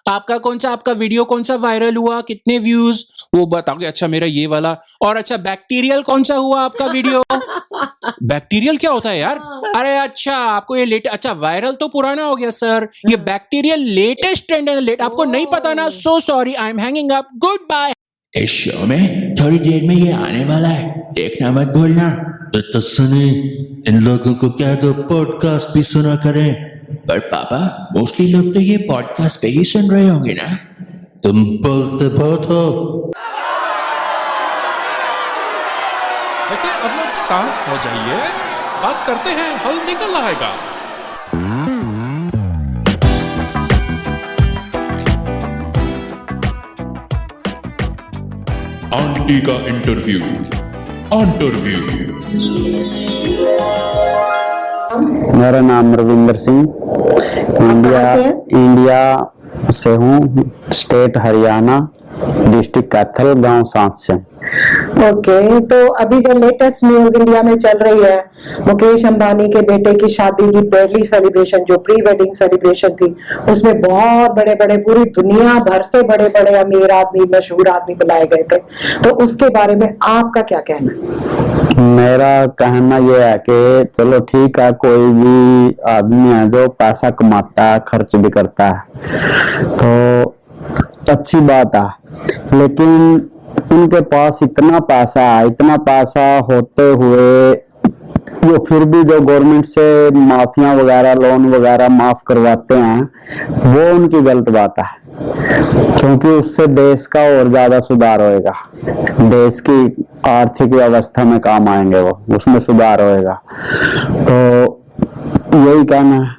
आपका कौन सा, आपका वीडियो कौन सा वायरल हुआ, कितने व्यूज, वो बताओगे। अच्छा मेरा ये वाला। और अच्छा बैक्टीरियल कौन सा हुआ आपका वीडियो? बैक्टीरियल क्या होता है यार? अरे अच्छा आपको ये अच्छा वायरल तो पुराना हो गया सर, ये बैक्टीरियल लेटेस्ट ट्रेंड है। आपको नहीं पता ना, so sorry, I am hanging up, good bye. इस शो में थोड़ी देर में ये आने वाला है, देखना मत भूलना। तो सुने, इन लोगों को क्या दो पॉडकास्ट भी सुना करें। पर पापा मोस्टली लोग तो ये पॉडकास्ट पे ही सुन रहे होंगे ना। तुम बोलते बहुत हो। देखिए अब लोग शांत हो जाइए, बात करते हैं, हल निकल आएगा। आंटी का इंटरव्यू। मेरा नाम रविंदर सिंह, इंडिया से हूँ, स्टेट हरियाणा, डिस्ट्रिक्ट कैथल, गांव सांत से। ओके, तो अभी जो लेटेस्ट न्यूज इंडिया में चल रही है, मुकेश अंबानी के बेटे की शादी की पहली सेलिब्रेशन, जो प्री वेडिंग सेलिब्रेशन थी, उसमें बहुत बड़े बड़े, पूरी दुनिया भर से बड़े बड़े अमीर आदमी, मशहूर आदमी बुलाए गए थे। तो उसके बारे में आपका क्या कहना है? मेरा कहना यह है कि चलो ठीक है, कोई भी आदमी है जो पैसा कमाता है, खर्च भी करता है, तो अच्छी बात है। लेकिन उनके पास इतना पैसा होते हुए वो फिर भी जो गवर्नमेंट से माफिया वगैरह, लोन वगैरह माफ करवाते हैं, वो उनकी गलत बात है। क्योंकि उससे देश का और ज्यादा सुधार होएगा, देश की आर्थिक व्यवस्था में काम आएंगे, वो उसमें सुधार होएगा। तो यही कहना है।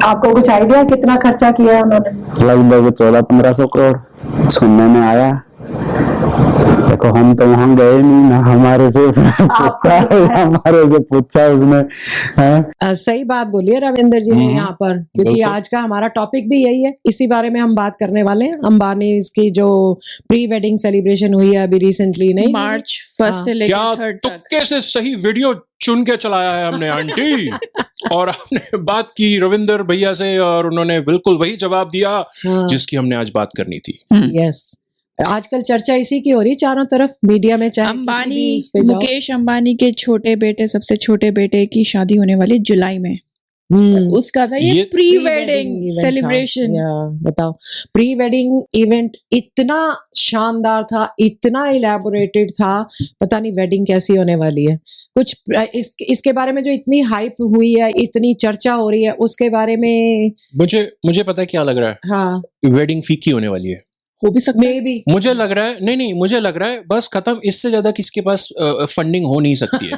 आपको कुछ आइडिया कितना खर्चा किया उन्होंने? लगभग 1400-1500 करोड़ सुनने में आया। देखो हम तो वहां गए नहीं ना, हमारे से पूछा उसने। सही बात बोली है रविंदर जी ने यहाँ पर, क्योंकि आज का हमारा टॉपिक भी यही है, इसी बारे में हम बात करने वाले हैं। अंबानी की जो प्री वेडिंग सेलिब्रेशन हुई है अभी रिसेंटली, नहीं मार्च 1 से लेकर 3 तक। तुक्के से सही वीडियो चुन के चलाया है हमने आंटी। और आपने बात की रविंदर भैया से और उन्होंने बिल्कुल वही जवाब दिया जिसकी हमने आज बात करनी थी। यस, आजकल चर्चा इसी की हो रही चारों तरफ मीडिया में, चाहे अंबानी, मुकेश अंबानी के छोटे बेटे, सबसे छोटे बेटे की शादी होने वाली जुलाई में। उसका था ये प्री वेडिंग सेलिब्रेशन। बताओ, प्री वेडिंग इवेंट इतना शानदार था, इतना इलेबोरेटेड था, पता नहीं वेडिंग कैसी होने वाली है। कुछ इसके बारे में जो इतनी हाइप हुई है, इतनी चर्चा हो रही है, उसके बारे में मुझे पता है क्या लग रहा है। हाँ, वेडिंग फीकी होने वाली है। हो भी सकता है। मुझे लग रहा है, नहीं मुझे लग रहा है बस खत्म, इससे ज्यादा किसके पास फंडिंग हो नहीं सकती है।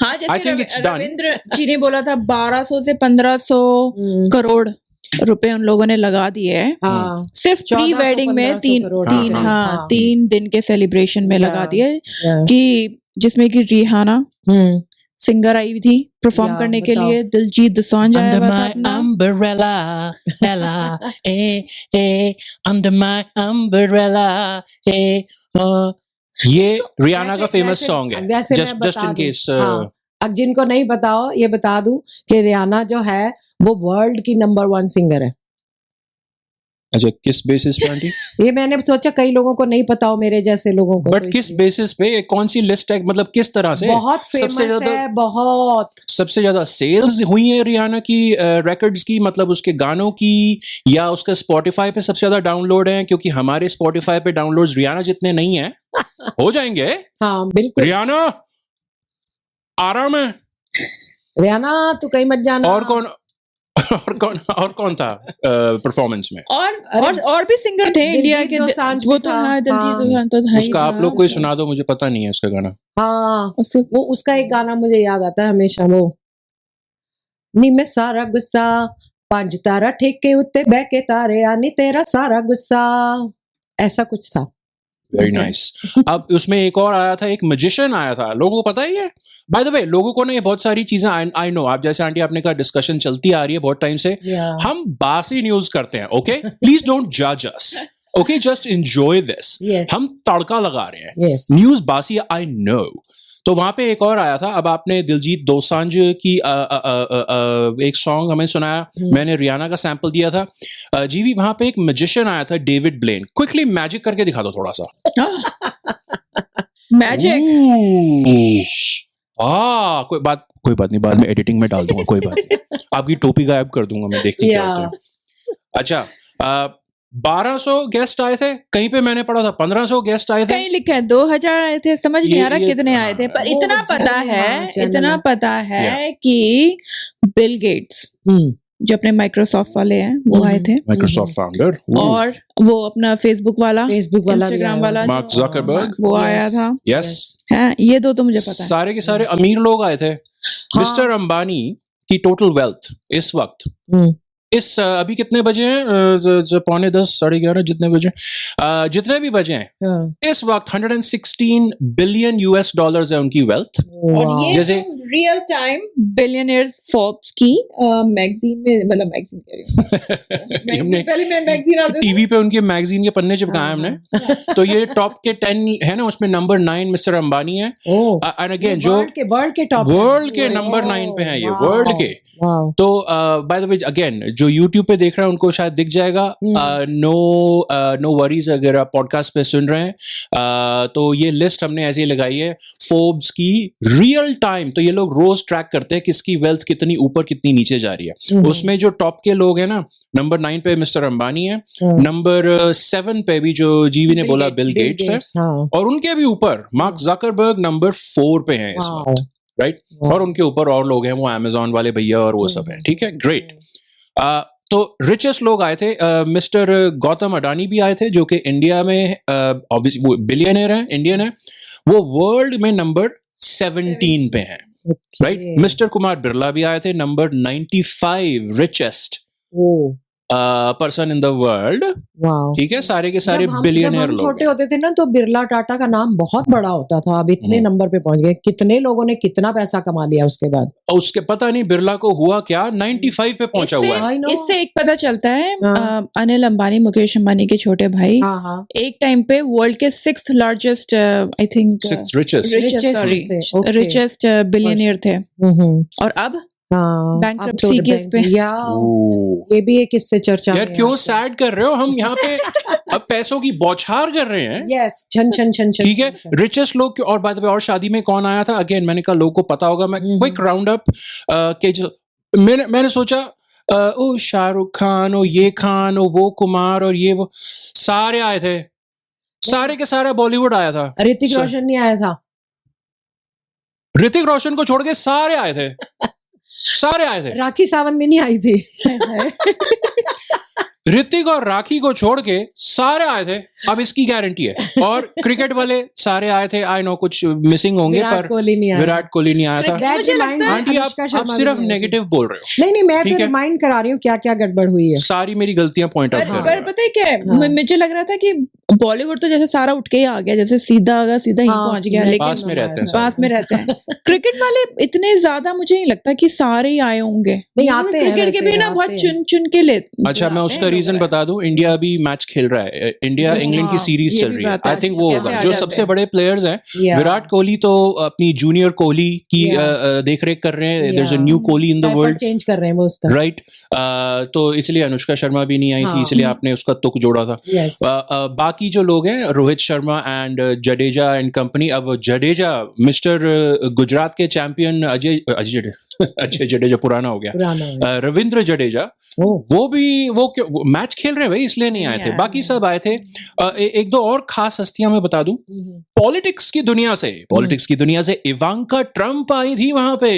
हाँ, जैसे रविंद्र जी ने बोला था 1200 से 1500 करोड़ रुपए उन लोगों ने लगा दिए हैं। हाँ, सिर्फ प्री वेडिंग में 3 दिन के सेलिब्रेशन में लगा दिए, कि जिसमें कि रिहाना सिंगर आई थी परफॉर्म करने के लिए, दिलजीत दोसांझ आया हुआ था अपना। umbrella, Ella, under my umbrella, ये रियाना का फेमस सॉन्ग है, जस्ट इन केस। अब जिनको नहीं बताओ, ये बता दूं कि रियाना जो है वो वर्ल्ड की नंबर 1 सिंगर है। अच्छा, किस बेसिस पे आंटी? ये मैंने सोचा कई लोगों को नहीं पता हो, मेरे जैसे लोगों को। बट तो किस बेसिस पे, कौन सी लिस्ट है, मतलब किस तरह से? बहुत फेमस है, बहुत। सबसे ज्यादा सेल्स हुई है रियाना की रिकॉर्ड्स की, मतलब उसके गानों की, या उसका स्पॉटिफाई पे सबसे ज्यादा डाउनलोड है? क्योंकि हमारे स्पॉटिफाई पे डाउनलोड्स रियाना जितने नहीं है। हो जाएंगे। हाँ बिल्कुल। रियाना आराम है। रियाना तू कहीं मत जाना। और कौन था परफॉर्मेंस में? और भी सिंगर थे इंडिया के, वो तो हाँ, दिलजीत दोसांझ तो था। उसका आप लोग कोई सुना दो, मुझे पता नहीं है उसका गाना। हाँ, वो उसका एक गाना मुझे याद आता है हमेशा, वो नी मैं सारा गुस्सा 5 तारा ठेके उत्ते बह के तारे आनी तेरा सारा गुस्सा, ऐसा कुछ था। Very nice. अब उसमें एक और आया था, एक मैजिशियन आया था, लोगों को पता ही है। बाय द वे, लोगों को ना ये बहुत सारी चीजें, आई नो, आप जैसे आंटी आपने कहा डिस्कशन चलती आ रही है बहुत टाइम से। हम बासी न्यूज करते हैं, ओके? प्लीज डोंट जज us, okay, just enjoy this. Yes. हम तड़का लगा रहे हैं, Yes. न्यूज बासी, आई नो। तो वहां पे एक और आया था, अब आपने दिलजीत दोसांझ की एक सॉन्ग हमें सुनाया, मैंने रियाना का सैंपल दिया था। जीवी, वहां पे एक मैजिशियन आया था, डेविड ब्लेन। क्विकली मैजिक करके दिखा दो थोड़ा सा। मैजिक। कोई बात नहीं, बाद में एडिटिंग में डाल दूंगा, कोई बात नहीं। आपकी टोपी गायब कर दूंगा मैं, देखते क्या होता है। अच्छा, 1200 गेस्ट आए थे, कहीं पे मैंने पढ़ा था 1500 गेस्ट आए थे। कहीं लिखा है 2000 आए थे, समझ नहीं आ रहा कितने आए थे, पर वो इतना पता चैनल, है, हाँ, चैनल इतना है। पता है कि बिल गेट्स जो अपने माइक्रोसॉफ्ट वाले हैं वो आए थे, माइक्रोसॉफ्ट फाउंडर और वो अपना फेसबुक वाला वाला भी इंस्टाग्राम आया। वाला मार्क जकरबर्ग, वो आया था। यस, है, ये दो तो मुझे पता है। सारे के सारे अमीर लोग आए थे। मिस्टर अंबानी की टोटल वेल्थ इस वक्त, इस अभी कितने बजे हैं, 9:45 11:30 जितने बजे, जितने भी बजे हैं, इस वक्त 116 बिलियन US डॉलर्स है उनकी वेल्थ। और ये जैसे रियल टाइम बिलियनियर फोर्ब्स की मैगजीन में, मतलब मैगजीन कह रही हूँ, हमने पहले मैं मैगजीन आती थी। टीवी पे उनके मैगजीन के पन्ने चिपकाए हमने। तो ये टॉप के 10 है ना, उसमें नंबर 9 मिस्टर अंबानी है। एंड अगेन जो वर्ल्ड के नंबर 9 पे हैं, ये वर्ल्ड के। तो बाय द वे अगेन जो YouTube पे देख रहे हैं उनको शायद दिख जाएगा। नो वरीज, अगर आप पॉडकास्ट पे सुन रहे हैं तो ये लिस्ट हमने ऐसे ही लगाई है, फोर्ब्स की रियल टाइम। तो ये लोग रोज ट्रैक करते हैं किसकी वेल्थ कितनी ऊपर कितनी नीचे जा रही है। उसमें जो टॉप के लोग हैं ना, नंबर 9 पे मिस्टर अंबानी है, नंबर 7 पे भी जो जीवी ने बोला बिल गेट्स है, और उनके भी ऊपर मार्क जकरबर्ग नंबर 4 पे हैं इस वक्त, राइट। और उनके ऊपर और लोग हैं, वो अमेजोन वाले भैया और वो सब है, ठीक है, ग्रेट। तो रिचेस्ट लोग आए थे, मिस्टर गौतम अडानी भी आए थे, जो कि इंडिया में ऑब्वियसली वो बिलियनर है, इंडियन है, वो वर्ल्ड में नंबर 17 पे हैं, राइट। मिस्टर कुमार बिरला भी आए थे, number 95 richest person in the world, ठीक है, सारे के सारे बिलियनर लोग। छोटे होते थे ना तो बिरला टाटा का नाम बहुत बड़ा होता था, अब इतने नंबर पे पहुंच गए, कितने लोगों ने कितना पैसा कमा लिया उसके बाद। और उसके पता नहीं बिरला को हुआ क्या, 95 पे पहुंचा हुआ है। इससे एक पता चलता है, अनिल अंबानी, मुकेश अंबानी के छोटे भाई, एक टाइम पे वर्ल्ड के 6th largest, I think 6th richest billionaire थे। और अब बैंक्रप्सी केस पे, ये भी एक इससे चर्चा यार, क्यों सैड कर रहे हो? हम यहाँ पे अब पैसों की बौछार कर रहे हैं। यस, छन छन छन छन, ठीक है, रिचेस्ट लोग। और बात और शादी में कौन आया था, अगेन मैंने कहा लोगों को पता होगा, मैं क्विक राउंड अप के जो मैंने सोचा, ओ शाहरुख खान, ओ ये खान, ओ वो कुमार, और ये वो सारे आए थे, सारे के सारे बॉलीवुड आया था। ऋतिक रोशन नहीं आया था? ऋतिक रोशन को छोड़ के सारे आए थे, सारे आए थे। राखी सावंत भी नहीं आई थी। ऋतिक और राखी को छोड़ के सारे आए थे, अब इसकी गारंटी है। और क्रिकेट वाले सारे आए थे, आई नो कुछ मिसिंग होंगे, पर विराट कोहली नहीं आया था। मुझे लगता है आंटी आप सिर्फ नेगेटिव बोल रहे हो। नहीं, मैं तो रिमाइंड करा रही हूँ क्या क्या गड़बड़ हुई है, सारी मेरी गलतियां पॉइंट आउट कर रहे हैं। पता है क्या, मुझे लग रहा था कि बॉलीवुड तो जैसे सारा उठ के ही आ गया, जैसे सीधा आगा सीधा ही पहुंच गया, लेकिन पास में रहते हैं। क्रिकेट वाले इतने ज्यादा मुझे नहीं लगता कि सारे ही आए होंगे, नहीं आते हैं क्रिकेट के भी ना बहुत चुन चुन के ले। अच्छा, मैं उसका रीजन बता दूं, इंडिया अभी मैच खेल रहा है, इंडिया इंग्लैंड की सीरीज चल रही है, आई थिंक वो होगा। जो सबसे बड़े प्लेयर्स हैं, विराट कोहली तो अपनी जूनियर कोहली की देख रेख कर रहे हैं, there is a new Kohli in the world, change कर रहे हैं वो उसका, राइट। तो इसलिए अनुष्का शर्मा भी नहीं आई थी, इसलिए आपने उसका तुक जोड़ा था। बाकी जो लोग हैं, Rohit Sharma and Jadeja and company. अब जडेजा, मिस्टर गुजरात के चैंपियन अजय जडेजा पुराना हो गया, रविंद्र जडेजा, वो मैच खेल रहे हैं भाई, इसलिए नहीं आए थे, बाकी सब आए थे। एक दो और खास हस्तियां मैं बता दूं, पॉलिटिक्स की दुनिया से इवांका ट्रंप आई थी वहां पे।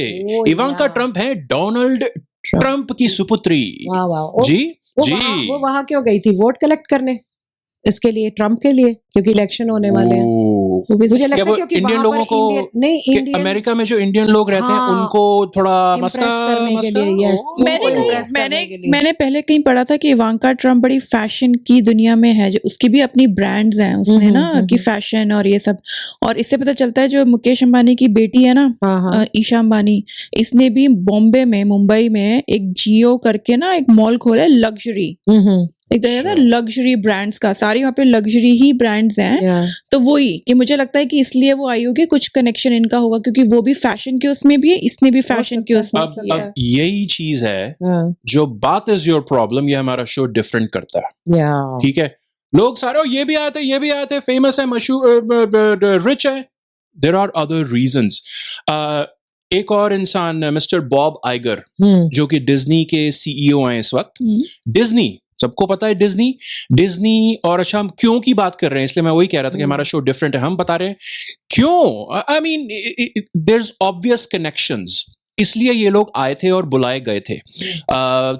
इवांका ट्रंप है डोनाल्ड ट्रंप की सुपुत्री। जी, वो वहां क्यों गई थी? वोट कलेक्ट करने, इसके लिए, ट्रंप के लिए, क्योंकि इलेक्शन होने वाले हैं। मुझे लगता है क्योंकि इंडियन लोगों को, अमेरिका में जो इंडियन लोग रहते हैं उनको थोड़ा मैंने पहले कहीं पढ़ा था कि इवांका ट्रंप बड़ी फैशन की दुनिया में है, जो उसकी भी अपनी ब्रांड्स हैं उसमें ना, कि फैशन और ये सब। और इससे पता चलता है जो मुकेश अंबानी की बेटी है ना, ईशा अंबानी, इसने भी बॉम्बे में, मुंबई में एक जियो करके ना एक मॉल खोला है, लग्जरी, एक तरह का लग्जरी ब्रांड्स का, सारी वहाँ पे लग्जरी ही ब्रांड्स हैं। Yeah. तो वही कि मुझे लगता है कि इसलिए वो आई होगी, कुछ कनेक्शन इनका होगा, क्योंकि वो भी फैशन के उसमें भी है, इसने भी फैशन के उसमें भी है। अब यही चीज है Yeah. जो बात इज योर प्रॉब्लम, ये हमारा शो डिफरेंट करता है। Yeah. ठीक है, लोग सारे ये भी आते हैं, फेमस है, मशहूर, रिच है। There are other reasons. एक और इंसान मिस्टर बॉब आइगर, जो कि डिज्नी के सीईओ हैं इस वक्त। डिज्नी सबको पता है, डिज्नी। और अच्छा, हम क्यों की बात कर रहे हैं, इसलिए मैं वही कह रहा था कि हमारा शो डिफरेंट है। हम बता रहे हैं क्यों। I mean there is obvious connections, इसलिए ये लोग आए थे और बुलाए गए थे।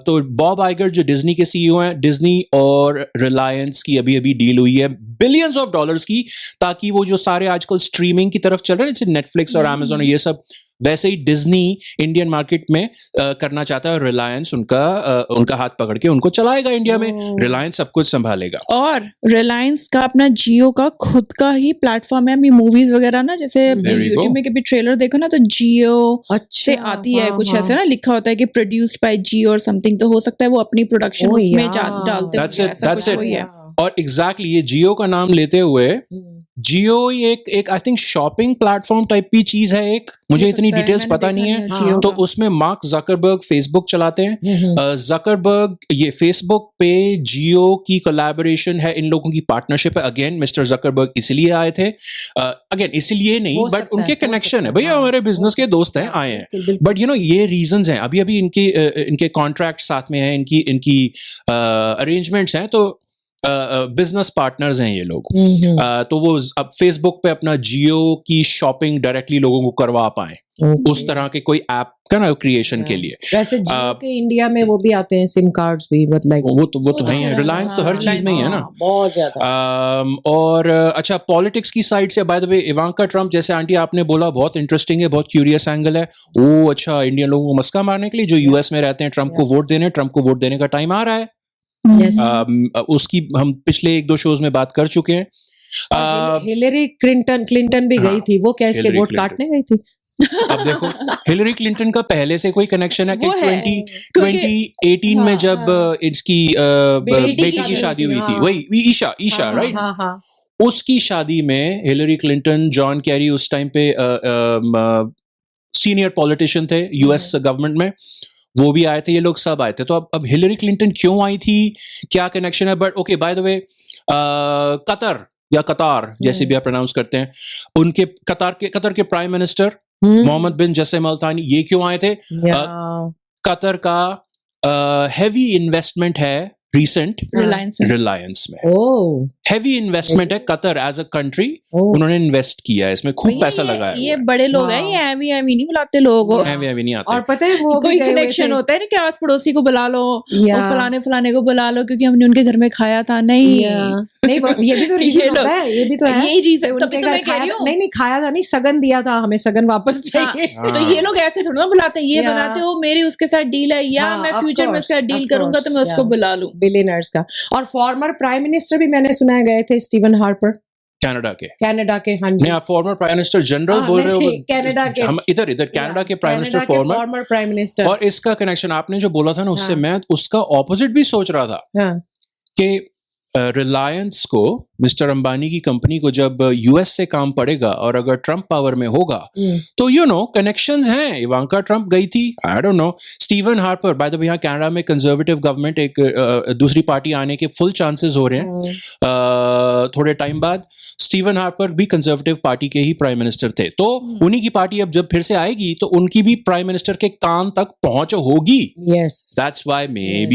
तो बॉब आइगर जो डिज्नी के सीईओ हैं, डिज्नी और रिलायंस की अभी अभी डील हुई है बिलियंस ऑफ डॉलर्स की, ताकि वो जो सारे आजकल स्ट्रीमिंग की तरफ चल रहे हैं, जैसे नेटफ्लिक्स और अमेजोन और ये सब, वैसे ही डिज्नी इंडियन मार्केट में करना चाहता है, और रिलायंस उनका हाथ पकड़ के उनको चलाएगा इंडिया में। रिलायंस सब कुछ संभालेगा। और रिलायंस का अपना जियो का खुद का ही प्लेटफॉर्म है। अभी मूवीज वगैरह ना, जैसे यूट्यूब में कभी ट्रेलर देखो ना, तो जियो से आती है, कुछ ऐसे ना लिखा होता है कि प्रोड्यूस्ड बाय जियो और समथिंग, तो हो सकता है वो अपनी प्रोडक्शन उसमें डालते होंगे, ऐसा कुछ वही है। और एग्जैक्टली ये जियो का नाम लेते हुए, जियो एक I think shopping platform type की चीज है एक, मुझे इतनी डिटेल्स पता नहीं है। तो उसमें मार्क जकरबर्ग फेसबुक चलाते हैं। जकरबर्ग, ये फेसबुक पे जियो की कोलैबोरेशन है, इन लोगों की पार्टनरशिप है। अगेन मिस्टर जकरबर्ग इसलिए आए थे, अगेन इसलिए नहीं, बट उनके कनेक्शन है, भैया हमारे बिजनेस के दोस्त हैं, आए हैं। बट यू नो ये रीजंस हैं, अभी अभी इनके कॉन्ट्रैक्ट साथ में है, इनकी अरेंजमेंट्स हैं, तो बिजनेस पार्टनर्स हैं ये लोग। तो वो अब फेसबुक पे अपना जियो की शॉपिंग डायरेक्टली लोगों को करवा पाए, उस तरह के कोई ऐप का ना क्रिएशन के लिए। वैसे जियो के इंडिया में वो भी आते हैं, सिम कार्ड्स भी, मतलब वो तो है ही है। रिलायंस तो हर चीज में ही है ना, बहुत ज्यादा। और अच्छा, पॉलिटिक्स की साइड से, bye the way, Ivanka Trump, जैसे आंटी आपने बोला, बहुत इंटरेस्टिंग है, बहुत क्यूरियस एंगल है। वो अच्छा, इंडियन लोगों को मस्का मारने के लिए जो यूएस में रहते हैं, ट्रम्प को वोट देने का टाइम आ रहा है। उसकी हम पिछले 1-2 शोज में बात कर चुके हैं। हिलरी क्लिंटन भी गई थी, वो क्या इसके वोट काटने गई थी? अब देखो, हिलरी क्लिंटन का पहले से कोई कनेक्शन है कि 2018 में जब इसकी बेटी की शादी हुई थी, वही ईशा राइट, उसकी शादी में हिलरी क्लिंटन, जॉन कैरी उस टाइम पे सीनियर पॉलिटिशियन थे यूएस गवर्नमेंट में, वो भी आए थे, ये लोग सब आए थे। तो अब हिलरी क्लिंटन क्यों आई थी, क्या कनेक्शन है? बट ओके, बाय द वे, कतार जैसे भी आप प्रोनाउंस करते हैं, उनके कतर के प्राइम मिनिस्टर मोहम्मद बिन जसेम अल थानी, ये क्यों आए थे? कतर का हैवी इन्वेस्टमेंट है रिसेंट रिलायंस में। हैवी इन्वेस्टमेंट है, कतर एज अ कंट्री उन्होंने इन्वेस्ट किया है इसमें, खूब पैसा लगाया। ये बड़े लोग हैं, ये एवी नहीं बुलाते लोगों को, एवी नहीं आते। और पता है वो कोई कनेक्शन होता है ना कि आस पड़ोसी को बुला लो और फलाने को बुला लो क्योंकि हमने उनके घर में खाया था। नहीं, ये भी तो रीजन होता है, ये भी तो है, यही रीजन। तभी तो मैं कह रही हूँ, नहीं खाया था, नहीं सगन दिया था, हमें सगन वापस चाहिए। तो ये लोग ऐसे थोड़ा ना बुलाते हैं, ये बनाते हो मेरी उसके साथ डील है, या मैं फ्यूचर में उसके साथ डील करूंगा तो मैं उसको बुला लूं, बिलियनर्स का। और फॉर्मर प्राइम मिनिस्टर भी मैंने सुना है गए थे, स्टीवन हार्पर, कनाडा के। हाँ जी, नहीं, आप फॉर्मर प्राइम मिनिस्टर जनरल बोल रहे हो, कनाडा के, हम इधर कनाडा के prime minister, former prime minister. और इसका कनेक्शन आपने जो बोला था ना, उससे मैं उसका ऑपोजिट भी सोच रहा था कि रिलायंस को, मिस्टर अंबानी की कंपनी को जब यूएस से काम पड़ेगा और अगर ट्रम्प पावर में होगा तो यू नो कनेक्शंस हैं। इवांका ट्रम्प गई थी, आई don't no, Steven Harper, bye the वे यहाँ कनाडा में कंजर्वेटिव गवर्नमेंट, एक दूसरी पार्टी आने के फुल चांसेस हो रहे हैं थोड़े टाइम बाद। स्टीवन हार्पर भी कंजर्वेटिव पार्टी के ही प्राइम मिनिस्टर थे, तो उन्हीं की पार्टी अब जब फिर से आएगी तो उनकी भी प्राइम मिनिस्टर के कान तक पहुंच होगी। दैट्स व्हाई मे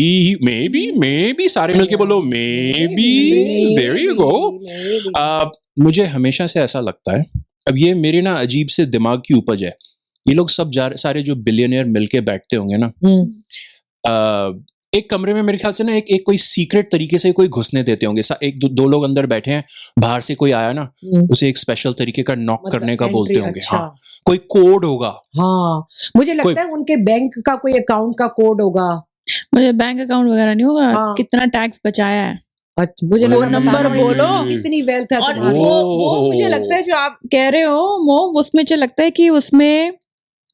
बी सारे मिलके बोलो maybe, there you go. मुझे हमेशा से ऐसा लगता है, अब ये मेरे ना अजीब से दिमाग की उपज है, ये लोग सब सारे जो बिलियनियर मिलके बैठते होंगे ना, एक कमरे में मेरे ख्याल से ना एक कोई सीक्रेट तरीके से कोई घुसने देते होंगे। एक दो लोग अंदर बैठे हैं, बाहर से कोई आया ना, उसे एक स्पेशल तरीके का नॉक मतलब करने का बोलते होंगे। अच्छा। हाँ, कोई कोड होगा। हाँ, मुझे लगता है उनके बैंक का कोई अकाउंट का कोड होगा। मुझे बैंक अकाउंट वगैरह नहीं होगा। हाँ। कितना टैक्स बचाया है, मुझे नंबर बोलो, कितनी वेल्थ है। और वो मुझे लगता है जो आप कह रहे हो उसमें मुझे लगता है कि उसमें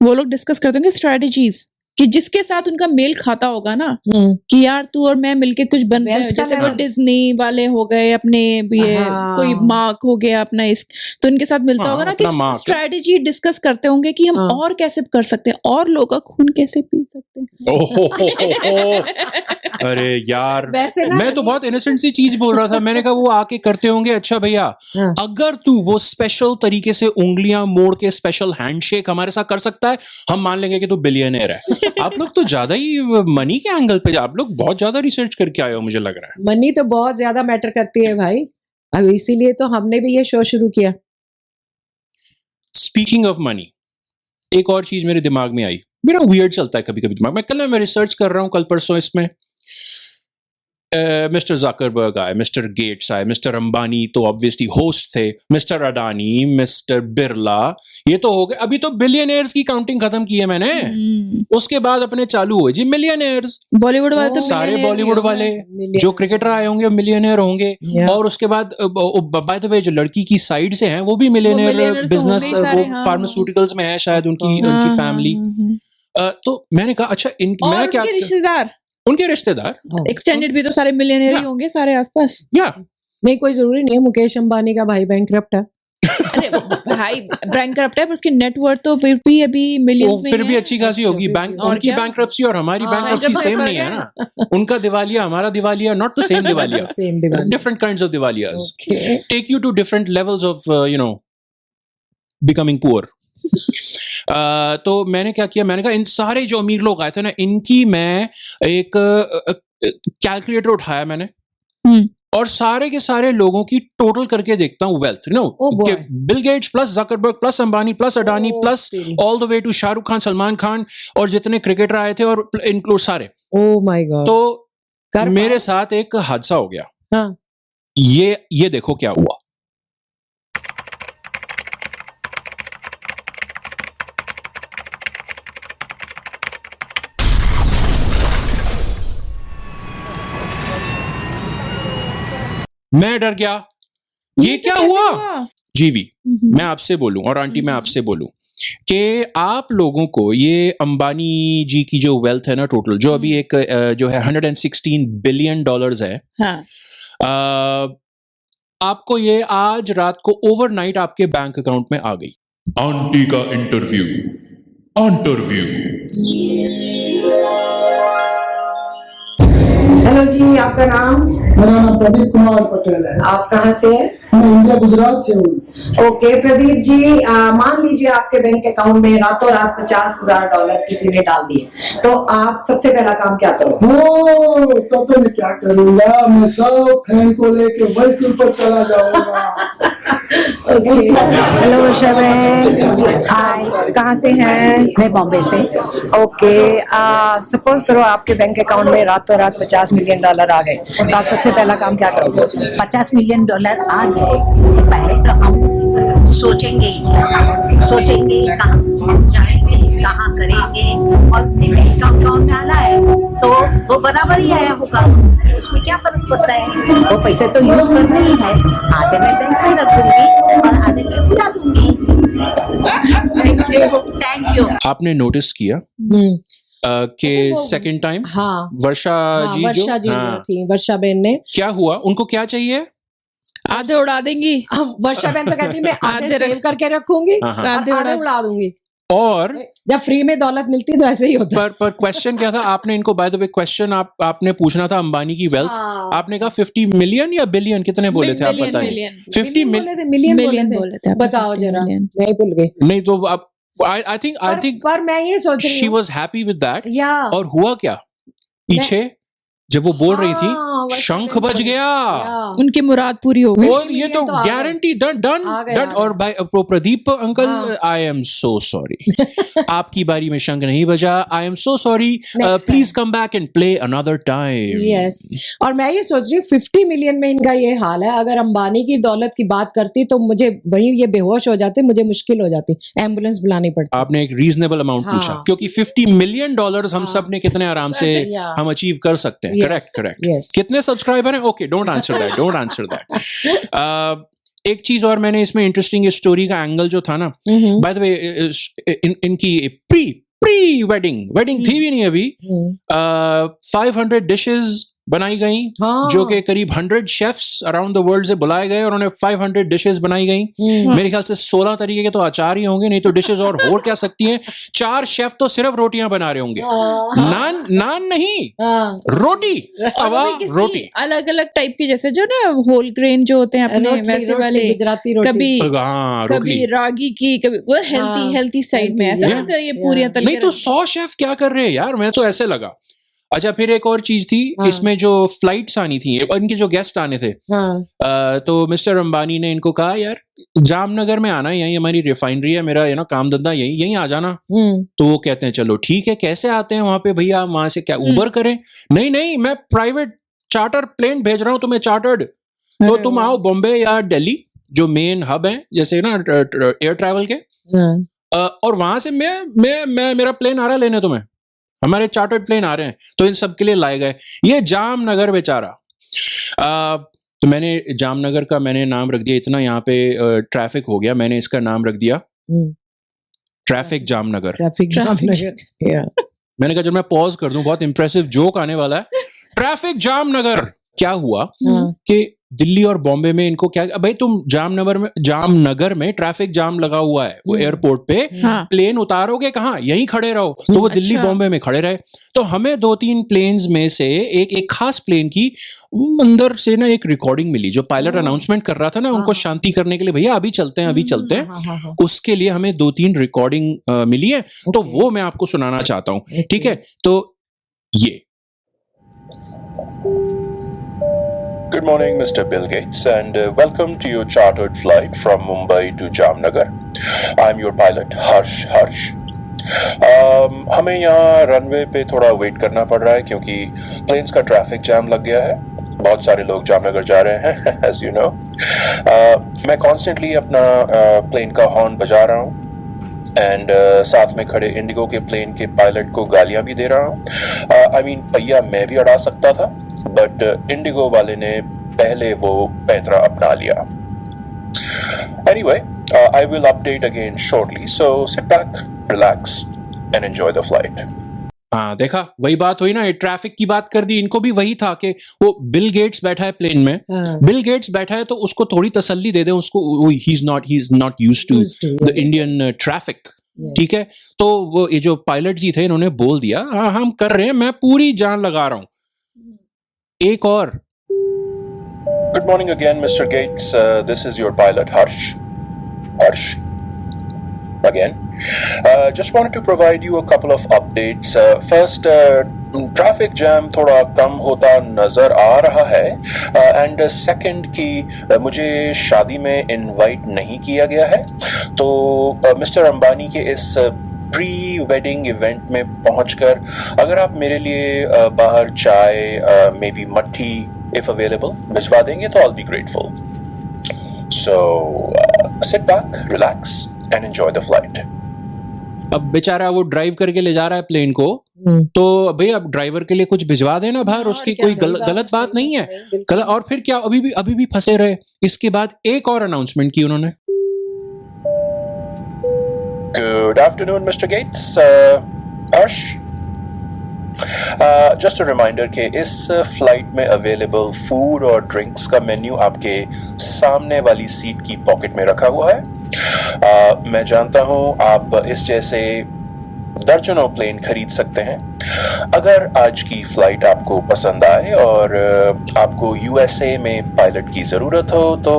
वो लोग डिस्कस करते होंगे स्ट्रेटजीज कि जिसके साथ उनका मेल खाता होगा ना, कि यार तू और मैं मिलके कुछ बनते हैं, Wealth का जैसे वो level। डिज्नी वाले हो गए अपने, ये हाँ। कोई मार्क हो गया अपना, इस तो इनके साथ मिलता हाँ, होगा ना कि अपना Mark। स्ट्रेटेजी डिस्कस करते होंगे कि हम हाँ। और कैसे कर सकते हैं, और लोगों का खून कैसे पी सकते हैं। ओहो, अरे यार, वैसे ना मैं तो बहुत इनोसेंट सी चीज बोल रहा था। मैंने कहा वो आके करते होंगे। अच्छा भैया, हाँ। अगर तू वो स्पेशल तरीके से उंगलियां मोड़ के स्पेशल हैंडशेक हमारे साथ कर सकता है, हम मान लेंगे कि तू बिलियनर है। आप लोग तो ज्यादा ही मनी के एंगल पे, आप लोग बहुत ज्यादा रिसर्च करके आए हो मुझे लग रहा है। मनी तो बहुत ज्यादा मैटर करती है भाई, अब इसीलिए तो हमने भी ये शो शुरू किया। स्पीकिंग ऑफ मनी, एक और चीज मेरे दिमाग में आई, मेरा वियर्ड चलता है कभी कभी दिमाग में। कल ना मैं रिसर्च कर रहा हूँ, कल परसों इसमें मिस्टर ज़करबर्ग आए, मिस्टर गेट्स आए, मिस्टर अंबानी तो ऑब्वियसली होस्ट थे, मिस्टर अडानी, मिस्टर बिरला, ये तो हो गए। अभी तो बिलियनर्स की काउंटिंग खत्म की है मैंने। उसके बाद अपने चालू हुए जी मिलियनर्स। बॉलीवुड वाले तो सारे millionaire ही बॉलीवुड होंगे। वाले Millionaire। जो क्रिकेटर आए होंगे मिलियनर होंगे। Yeah। और उसके बाद बाय द वे जो लड़की की साइड से हैं वो भी मिलियनर, millionaires तो बिजनेस, होंगे ही सारे, वो हाँ। फार्मास्यूटिकल्स में है शायद उनकी हाँ, उनकी हाँ, फैमिली। हाँ, तो मैंने कहा अच्छा और मैं क्या, उनके रिश्तेदार उनके रिश्तेदार एक्सटेंडेड भी तो सारे मिलियनर ही Yeah। होंगे सारे आसपास। या नहीं, कोई जरूरी नहीं है, मुकेश अंबानी का भाई बैंकरप्ट है। अरे भाई बैंकरप्ट है पर उसकी नेटवर्थ तो फिर भी अभी वो मिलियंस में फिर ही भी है। अच्छी खासी होगी। अच्छा, बैंक और उनकी क्या? बैंक्रप्सी और हमारी हाँ, बैंक्रप्सी बैंकरप्सी सेम फर्क नहीं है है। ना। उनका दिवालिया, हमारा दिवालिया, नॉट द सेम दिवालिया, same Diwali. Different kinds of दिवालियास Okay। Take you to different levels of becoming poor. तो मैंने क्या किया, मैंने कहा इन सारे जो अमीर लोग आए थे ना, इनकी मैं एक कैलकुलेटर उठाया मैंने, हम्म। और सारे के सारे लोगों की टोटल करके देखता हूँ wealth, Oh boy। Bill Gates plus Zuckerberg plus Ambani plus Adani Oh, plus तेरी। All the way to Shahrukh Khan, Salman Khan, और जितने क्रिकेटर आए थे और इंक्लूड सारे। Oh my God. तो कर मेरे पाओ। साथ एक हादसा हो गया। हाँ। ये देखो क्या हुआ। मैं डर गया, ये क्या कैसे हुआ? जीवी, हम्म। मैं आपसे बोलूं और आंटी मैं आपसे बोलूं कि आप लोगों को ये अंबानी जी की जो वेल्थ है ना टोटल, जो अभी एक जो है $116 बिलियन है, हाँ। आपको ये आज रात को ओवरनाइट आपके बैंक अकाउंट में आ गई। आंटी का इंटरव्यू। हेलो जी, आपका नाम? मेरा नाम प्रदीप कुमार पटेल है। आप कहाँ से हैं? मैं इंडिया गुजरात से हूँ। ओके प्रदीप जी, मान लीजिए आपके बैंक अकाउंट में रातों रात $50,000 किसी ने डाल दिए, तो आप सबसे पहला काम क्या करोगे? ओ, तो मैं क्या करूँगा, मैं सब फ्रेंड को लेके वर्ल्ड टूर पर चला जाऊंगा। हेलो वर्षा बहन, हाय, कहाँ से हैं? मैं बॉम्बे से। ओके, सपोज करो आपके बैंक अकाउंट में रातों रात $50 मिलियन आ गए, तो आप सबसे पहला काम क्या करोगे? $50 मिलियन आ गए तो पहले तो हम सोचेंगे कहाँ जाएंगे, कहाँ करेंगे, और बैंक अकाउंट डाला है तो वो बराबर ही आया होगा, उसमें क्या फर्क पड़ता है। वो पैसे तो यूज करने ही है, आधे में बैंक में रख दूंगी और आधे में उड़ा दूंगी। Thank you. आपने नोटिस किया कि सेकंड टाइम हाँ वर्षा हाँ, जी वर्षा जी हाँ, थी, वर्षा बहन ने। क्या हुआ, उनको क्या चाहिए? आधे उड़ा देंगी। वर्षा बहन तो कहती मैं आधे आधे सेव करके रखूंगी हाँ, हाँ। और आधे आधे उड़ा उड़ा दूंगी। और जब फ्री में दौलत मिलती तो ऐसे ही होता है। पर क्वेश्चन क्या था, आपने इनको बाय द वे क्वेश्चन आपने पूछना था अंबानी की वेल्थ। हाँ। आपने कहा 50 मिलियन या बिलियन, कितने बोले थे आप Billion, बताइए? billion। 50 बोले थे, मिलियन Million बोले बोले थे। थे आपने, बताओ 50 जरा, million। मैं ही भूल गई। नहीं तो अब आई थिंक पर मैं ये सोच रही शी हूँ वाज हैप्पी विद दैट। या और हुआ क्या पीछे जब वो बोल रही थी, हाँ, वर्षा शंख बहन बज बोली। गया। या। उनकी मुराद पूरी हो गई। और ये तो million तो आ गए। गारंटी डन डन आ गए, डन। आ गए। और भाई प्रदीप अंकल, हाँ। आई एम सो सॉरी, आपकी बारी में शंख नहीं बजा। आई am so sorry, Next please time। Come back and play another time. Yes. और मैं ये सोच रही हूँ 50 मिलियन में इनका ये हाल है, अगर अंबानी की दौलत की बात करती तो मुझे वहीं ये बेहोश हो जाते, मुझे मुश्किल हो जाती, एम्बुलेंस बुलानी पड़ती। आपने एक रीजनेबल अमाउंट हाँ। पूछा, क्योंकि $50 मिलियन हम हाँ। सब ने कितने आराम से Yeah। हम अचीव कर सकते हैं। Yes, correct correct. yes। कितने सब्सक्राइबर हैं? Okay, don't answer that, don't answer that. एक चीज और मैंने इसमें इंटरेस्टिंग स्टोरी का एंगल जो था ना, बाय द वे इनकी प्री प्री वेडिंग थी भी नहीं अभी। 500 डिशेस बनाई गई, हाँ। जो कि करीब 100 शेफ्स अराउंड द वर्ल्ड से बुलाए गए और उन्होंने 500 डिशेस बनाई गई। मेरे ख्याल से 16 तरीके के तो अचार ही होंगे, नहीं तो डिशेस और हो क्या सकती हैं। 4 शेफ तो सिर्फ रोटियां बना रहे होंगे, नान नहीं, रोटी, तवा रोटी, अलग अलग टाइप की, जैसे जो ना होल ग्रेन जो होते हैं अपने वैसे वाले, गुजराती रोटी, कभी हाँ, कभी रोटली। रागी की, कभी वो हेल्थी साइड में, ऐसा ना तो ये पूरी नहीं तो 100 शेफ क्या कर रहे हैं यार, मैं तो ऐसे लगा। अच्छा, फिर एक और चीज थी, इसमें जो फ्लाइट्स आनी थी, इनके जो गेस्ट आने थे, तो मिस्टर अंबानी ने इनको कहा यार जामनगर में आना, यही हमारी रिफाइनरी है, मेरा काम धंधा यही आ जाना। तो वो कहते हैं चलो ठीक है, कैसे आते हैं वहां पे भैया, वहां से क्या उबर करें? नहीं, मैं प्राइवेट चार्टर प्लेन भेज रहा हूँ तुम्हें, चार्टर्ड, तो तुम आओ बॉम्बे या दिल्ली जो मेन हब है, जैसे ना एयर ट्रैवल के, और वहां से मैं मेरा प्लेन आ रहा है लेने तुम्हें, हमारे चार्टर्ड प्लेन आ रहे हैं। तो इन सब के लिए लाए गए। ये जामनगर बेचारा, तो मैंने जामनगर का मैंने नाम रख दिया, इतना यहाँ पे ट्रैफिक हो गया, मैंने इसका नाम रख दिया ट्रैफिक जामनगर। मैंने कहा जब मैं पॉज कर दूं, बहुत इंप्रेसिव जोक आने वाला है। ट्रैफिक जामनगर। क्या हुआ कि दिल्ली और बॉम्बे में इनको क्या, भाई तुम जामनगर में ट्रैफिक जाम लगा हुआ है, वो एयरपोर्ट पे, प्लेन उतारोगे कहाँ, यहीं खड़े रहो। तो वो दिल्ली बॉम्बे में खड़े रहे। तो हमें 2-3 प्लेन्स में से एक खास प्लेन की अंदर से ना एक रिकॉर्डिंग मिली, जो पायलट अनाउंसमेंट कर रहा था ना, उनको शांति करने के लिए, भैया अभी चलते हैं, उसके लिए हमें 2-3 रिकॉर्डिंग मिली है, तो वो मैं आपको सुनाना चाहता हूँ। ठीक है, तो ये Good morning, Mr. Bill Gates, and welcome to your chartered flight from Mumbai to Jamnagar. I'm your pilot, Harsh. हमें यहाँ रनवे पे थोड़ा वेट करना पड़ रहा है क्योंकि प्लेन्स का ट्रैफिक जैम लग गया है। बहुत सारे लोग जामनगर जा रहे हैं, as you know. मैं कॉन्स्टेंटली अपना प्लेन का हॉर्न बजा रहा हूँ एंड साथ में खड़े इंडिगो के प्लेन के पायलट को गालियाँ भी दे रहा हूँ। I mean, पहिया मैं भी अड़ा सकता था, बट इंडिगो वाले ने पहले वो पैंतरा अपना लिया। Anyway, I will update again shortly, so sit back, relax and enjoy the flight. हाँ, देखा, वही बात हुई ना, ट्रैफिक की बात कर दी। इनको भी वही था कि वो बिल गेट्स बैठा है प्लेन में, बिल गेट्स बैठा है तो उसको थोड़ी तसल्ली दे दे उसको, he is not used to the Indian traffic. ठीक है, तो वो ये जो पायलट जी थे, इन्होंने बोल दिया हाँ हम कर रहे हैं, मैं पूरी जान लगा रहा हूं। एक और। Good morning again, Mr. Gates. This is your pilot, Harsh. Again. Just wanted to provide you a couple of updates. First, traffic jam थोड़ा कम होता नजर आ रहा है, and second कि मुझे शादी में इनवाइट नहीं किया गया है, तो मिस्टर अंबानी के इस प्री वेडिंग इवेंट में पहुंचकर अगर आप मेरे लिए बाहर चाय, may be mathri if available भिजवा देंगे तो I'll be grateful. So sit back, relax and enjoy the flight. अब बेचारा वो ड्राइव करके ले जा रहा है प्लेन को, तो भाई अब ड्राइवर के लिए कुछ भिजवा देना बाहर, उसकी कोई गलत बात नहीं है। और फिर क्या, अभी भी फंसे रहे। इसके बाद एक और अनाउंसमेंट की उन्होंने। Good afternoon, Mr. Gates. Harsh. Just a reminder कि इस फ्लाइट में अवेलेबल फूड और ड्रिंक्स का मेन्यू आपके सामने वाली सीट की पॉकेट में रखा हुआ है। मैं जानता हूँ आप इस जैसे दर्जनों प्लेन खरीद सकते हैं। अगर आज की फ्लाइट आपको पसंद आए और आपको यूएसए में पायलट की जरूरत हो, तो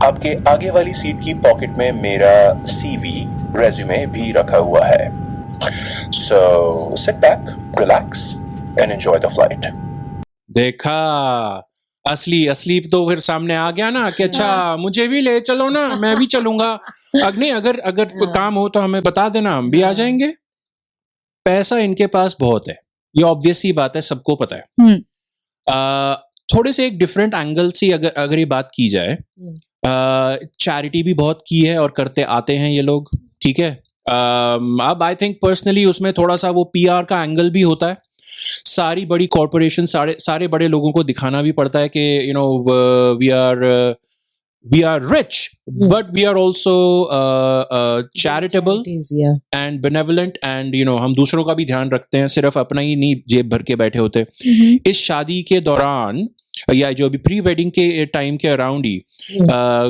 आपके आगे वाली सीट की पॉकेट में मेरा सीवी रेज्यूमे भी रखा हुआ है। So sit back, relax and enjoy the flight. देखा, असली तो फिर सामने आ गया ना कि अच्छा मुझे भी ले चलो ना, मैं भी चलूंगा। अगर काम हो तो हमें बता देना, हम भी आ जाएंगे। पैसा इनके पास बहुत है, ये ऑब्वियस सी बात है, सबको पता है। थोड़े से एक डिफरेंट एंगल से अगर ये बात की जाए, चैरिटी भी बहुत की है और करते आते हैं ये लोग। ठीक है, अब आई थिंक पर्सनली उसमें थोड़ा सा वो पीआर का एंगल भी होता है। सारी बड़ी कॉरपोरेशन, सारे बड़े लोगों को दिखाना भी पड़ता है कि we are rich, but we are also charitable Charities, yeah. and benevolent, and हम दूसरों का भी ध्यान रखते हैं, सिर्फ अपना ही नहीं जेब भर के बैठे होते। इस शादी के दौरान या जो अभी प्री वेडिंग के टाइम के अराउंड ही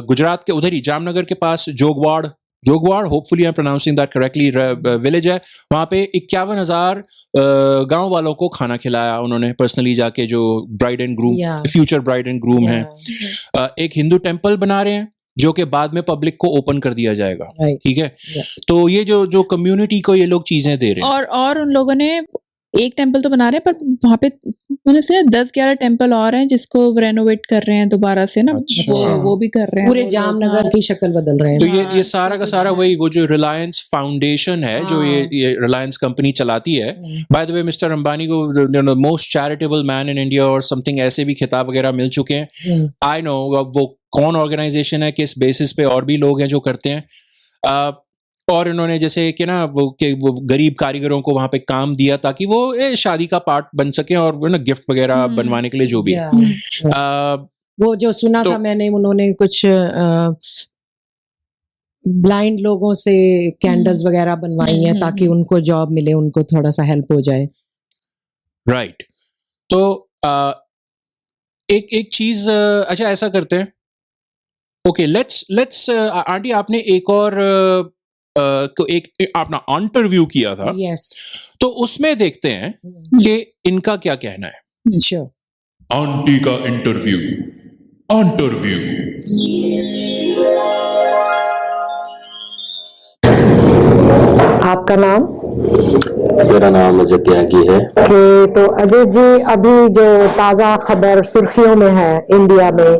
गुजरात के उधर ही जामनगर के पास Jogwad, hopefully I am pronouncing that correctly, village है। वहां पे 51,000 गांव वालों को खाना खिलाया उन्होंने पर्सनली जाके, जो bride and groom, future bride and groom हैं। एक हिंदू टेम्पल बना रहे हैं जो कि बाद में पब्लिक को ओपन कर दिया जाएगा, ठीक है। तो ये जो कम्युनिटी को ये लोग चीजें दे रहे हैं। और उन लोगों ने एक टेम्पल तो बना रहे हैं, पर वहाँ पे मैंने सुना 10-11 टेम्पल और हैं जिसको रेनोवेट कर रहे हैं दोबारा से ना। वो भी कर रहे हैं, पूरे जामनगर की शक्ल बदल रहे हैं। तो ये सारा का सारा वही वो जो रिलायंस फाउंडेशन है, जो ये रिलायंस कंपनी चलाती है। By the way mister Ambani को most charitable man in India और समथिंग ऐसे भी खिताब वगैरह मिल चुके हैं। आई नो वो कौन ऑर्गेनाइजेशन है, किस बेसिस पे, और भी लोग हैं जो करते हैं। और इन्होंने जैसे कि ना वो गरीब कारीगरों को वहां पे काम दिया ताकि वो शादी का पार्ट बन सके, और वो ना गिफ्ट वगैरह बनवाने के लिए जो भी है। वो जो सुना था मैंने, उन्होंने कुछ ब्लाइंड लोगों से कैंडल्स वगैरह बनवाई हैं ताकि उनको जॉब मिले, उनको थोड़ा सा हेल्प हो जाए। राइट। तो एक चीज, अच्छा ऐसा करते हैं, ओके लेट्स आंटी आपने एक और एक अपना इंटरव्यू किया था। यस। तो उसमें देखते हैं कि इनका क्या कहना है। श्योर। आंटी का इंटरव्यू। आपका नाम? मेरा नाम अजय त्यागी है। तो अजय जी, अभी जो ताजा खबर सुर्खियों में है इंडिया में,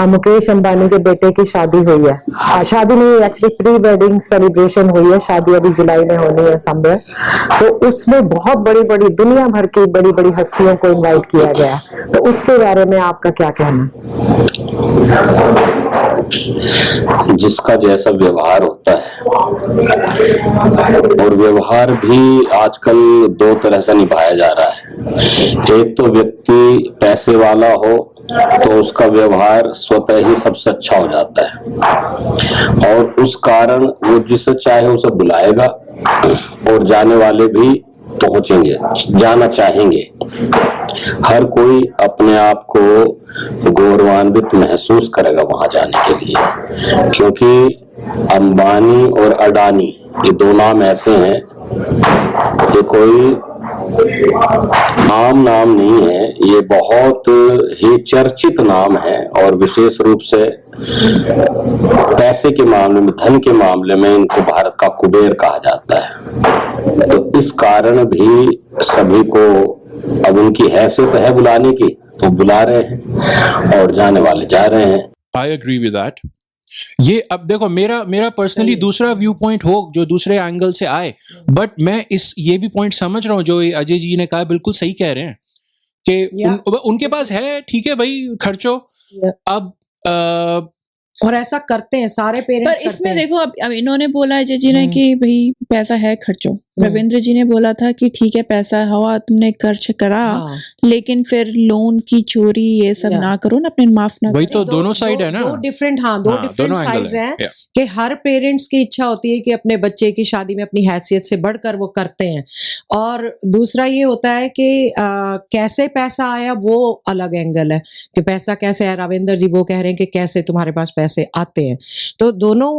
मुकेश अंबानी के बेटे की शादी हुई है। शादी नहीं, एक्चुअली प्री वेडिंग सेलिब्रेशन हुई है। शादी अभी जुलाई में होनी है समवेयर। तो उसमें बहुत बड़ी दुनिया भर की बड़ी हस्तियों को इनवाइट किया गया। तो उसके बारे में आपका क्या कहना? जिसका जैसा व्यवहार होता है, और व्यवहार भी आजकल दो तरह से निभाया जा रहा है। एक तो व्यक्ति पैसे वाला हो तो उसका व्यवहार स्वतः ही सबसे अच्छा हो जाता है, और उस कारण वो जिसे चाहे उसे बुलाएगा, और जाने वाले भी पहुंचेंगे, जाना चाहेंगे। हर कोई अपने आप को गौरवान्वित महसूस करेगा वहां जाने के लिए, क्योंकि अंबानी और अडानी ये दो नाम ऐसे हैं, ये कोई आम नाम नहीं है, ये बहुत ही चर्चित नाम है, और विशेष रूप से पैसे के मामले में, धन के मामले में इनको भारत का कुबेर कहा जाता है। तो इस कारण भी सभी को अब उनकी हैसियत है बुलाने की, तो बुला रहे हैं, और जाने वाले जा रहे हैं। I agree with that. ये अब देखो, मेरा पर्सनली दूसरा व्यू पॉइंट हो जो दूसरे एंगल से आए, बट मैं ये भी पॉइंट समझ रहा हूँ जो अजय जी ने कहा, बिल्कुल सही कह रहे हैं कि उनके पास है, ठीक है भाई, खर्चो। अब और ऐसा करते हैं सारे पेरेंट्स। पर इसमें देखो, अब इन्होंने बोला अजय जी ने कि भाई पैसा है, खर्चो। रविंद्र जी ने बोला था कि ठीक है पैसा हुआ, तुमने खर्च करा, लेकिन फिर लोन की चोरी ये सब ना करो ना, अपने माफ ना। वही तो दोनों साइड है ना, दो डिफरेंट साइड्स हैं कि हर पेरेंट्स की इच्छा होती है कि अपने बच्चे की शादी में अपनी हैसियत से बढ़कर वो करते हैं, और दूसरा ये होता है कि कैसे पैसा आया वो अलग एंगल है कि पैसा कैसे है। रविंद्र जी वो कह रहे हैं कि कैसे तुम्हारे पास पैसे आते हैं। तो दोनों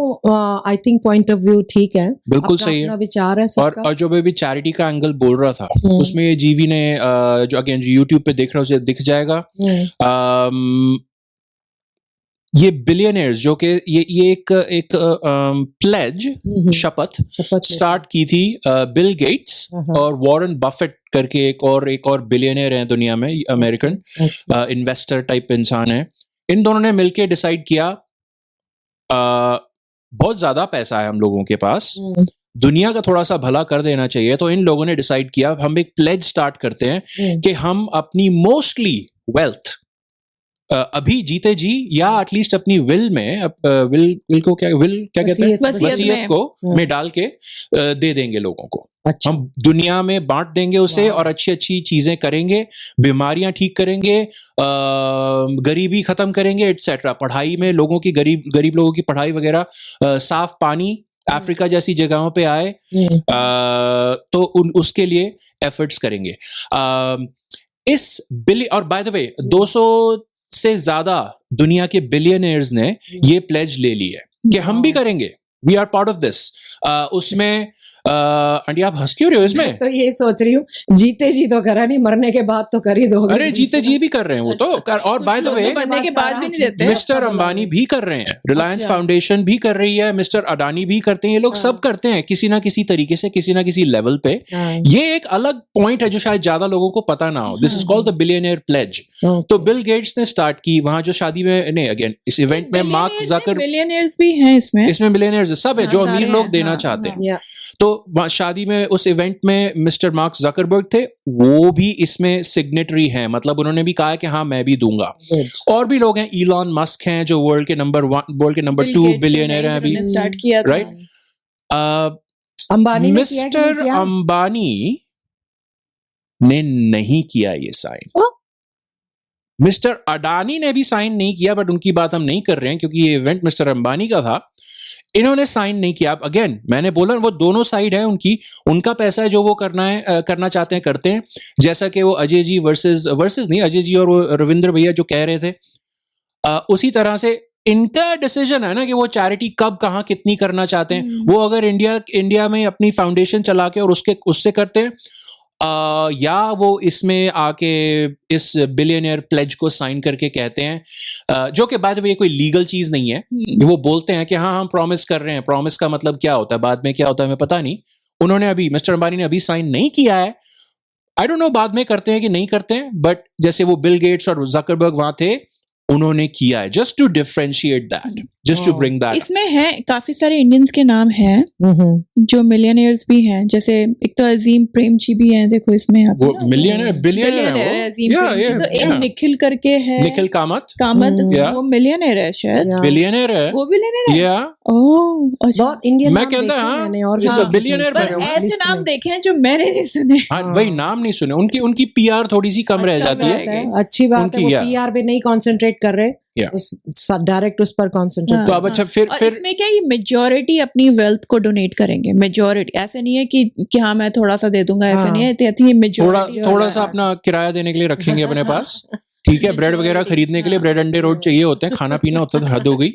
I think point of view ठीक है, बिल्कुल सही है, विचार है सबका। और जो मैं भी चैरिटी का एंगल बोल रहा था, उसमें ये जीवी ने जो अगेन यूट्यूब पे देख रहा हूँ, उसे दिख जाएगा। ये बिलियनियर्स जो कि ये एक प्लेज, शपथ स्टार्ट की थी बिल गेट्स और वॉरेन बफेट करके एक और बिलियनियर है दुनिया में, अमेरिकन इन्वेस्टर टाइप इंसान है। इन दोनों ने मिलके डिसाइड किया, बहुत ज्यादा पैसा है हम लोगों के पास, दुनिया का थोड़ा सा भला कर देना चाहिए। तो इन लोगों ने डिसाइड किया हम एक प्लेज स्टार्ट करते हैं कि हम अपनी मोस्टली वेल्थ अभी जीते जी या एटलीस्ट अपनी विल में विल को क्या कहते हैं, वसीयत वसीयत में। को में डाल के दे देंगे लोगों को। अच्छा हम दुनिया में बांट देंगे उसे और अच्छी अच्छी चीजें करेंगे, बीमारियां ठीक करेंगे, गरीबी खत्म करेंगे, एटसेट्रा। पढ़ाई में लोगों की गरीब लोगों की पढ़ाई वगैरह, साफ पानी अफ्रीका जैसी जगहों पे आए, तो उसके लिए एफर्ट्स करेंगे। इस और बाय द वे 200 से ज्यादा दुनिया के बिलियनियर्स ने ये प्लेज ले ली है कि हम भी करेंगे, we are part of this. उसमें आंटी आप हंस क्यों रहे हो इसमें? तो ये सोच रही हूँ, जीते जी तो करा नहीं, मरने के बाद तो कर ही दोगे। अरे जीते जी भी कर रहे हैं वो तो और बाय द वे बनने के बाद भी नहीं देते। मिस्टर अंबानी भी कर रहे हैं, रिलायंस फाउंडेशन भी कर रही है, मिस्टर अडानी भी करते हैं, ये लोग सब करते हैं किसी ना किसी तरीके से, किसी ना किसी लेवल पे। ये एक अलग पॉइंट है जो शायद ज्यादा लोगों को पता ना हो। This is called the billionaire pledge. तो बिल गेट्स ने स्टार्ट की वहां जो शादी में, नहीं अगेन इस इवेंट में मार्क जकर, मिलियनियर्स भी हैं इसमें बिलियनियर्स सब है जो अमीर लोग देना चाहते हैं। तो शादी में उस इवेंट में मिस्टर मार्क जकरबर्ग थे, वो भी इसमें सिग्नेटरी हैं, मतलब उन्होंने भी कहा है कि हाँ मैं भी दूंगा। और भी लोग हैं, इलॉन मस्क हैं जो वर्ल्ड के नंबर 2 बिलियनियर हैं अभी, स्टार्ट किया था। राइट। अंबानी ने किया कि मिस्टर नहीं किया? अंबानी ने नहीं किया ये साइन। मिस्टर अडानी ने भी साइन नहीं किया, बट उनकी बात हम नहीं कर रहे हैं क्योंकि ये इवेंट मिस्टर अंबानी का था। इन्होंने साइन नहीं किया। अगेन मैंने बोला वो दोनों साइड है उनका पैसा है, जो वो करना चाहते हैं करते हैं। जैसा कि वो अजय जी वर्सेस नहीं, अजय जी और वो रविंद्र भैया जो कह रहे थे, उसी तरह से इनका डिसीजन है ना कि वो चैरिटी कब कहाँ कितनी करना चाहते हैं। वो अगर इंडिया में अपनी फाउंडेशन चला के और उससे करते हैं, या वो इसमें आके इस बिलियनियर प्लेज को साइन करके कहते हैं, जो कि बाद में ये कोई लीगल चीज नहीं है। वो बोलते हैं कि हाँ हम प्रॉमिस कर रहे हैं। प्रॉमिस का मतलब क्या होता है, बाद में क्या होता है हमें पता नहीं। उन्होंने अभी, मिस्टर अंबानी ने अभी साइन नहीं किया है। आई डोंट नो बाद में करते हैं कि नहीं करते हैं, बट जैसे वो बिल गेट्स और जकरबर्ग वहां थे, उन्होंने किया है, just to differentiate that, just to bring that. इसमें है काफी सारे इंडियंस के नाम हैं जो मिलियनियर्स भी हैं, जैसे एक तो अजीम प्रेमजी भी हैं, देखो इसमें आप वो मिलियनियर बिलियनियर है वो। अजीम प्रेमजी। तो एक निखिल करके है, निखिल कामत वो मिलियनियर है शायद, बिलियनियर है वो बिलियनियर है। या ओह अच्छा, बहुत इंडियन मैं नाम कहता देखे हाँ, मैंने, और इस भी बिलियनियर पर बने हुए हैं। ऐसे नाम देखे हैं जो मैंने नहीं सुने। हाँ वही नाम नहीं सुने, उनकी पीआर थोड़ी सी कम रह जाती है। अच्छी बात है, उनकी, वो या। पीआर पे नहीं कंसंट्रेट कर रहे, डायरेक्ट उस पर कंसंट्रेट। तो अब अच्छा फिर इसमें क्या, ये मेजॉरिटी अपनी वेल्थ को डोनेट करेंगे। मेजॉरिटी ऐसे नहीं है कि हाँ मैं थोड़ा सा दे दूंगा, ऐसा नहीं है। ये मेजॉरिटी थोड़ा सा अपना किराया देने के लिए रखेंगे अपने पास, ठीक है। ब्रेड वगैरह खरीदने के लिए, ब्रेड अंडे रोज चाहिए होते हैं, खाना पीना होता है, हद हो गई।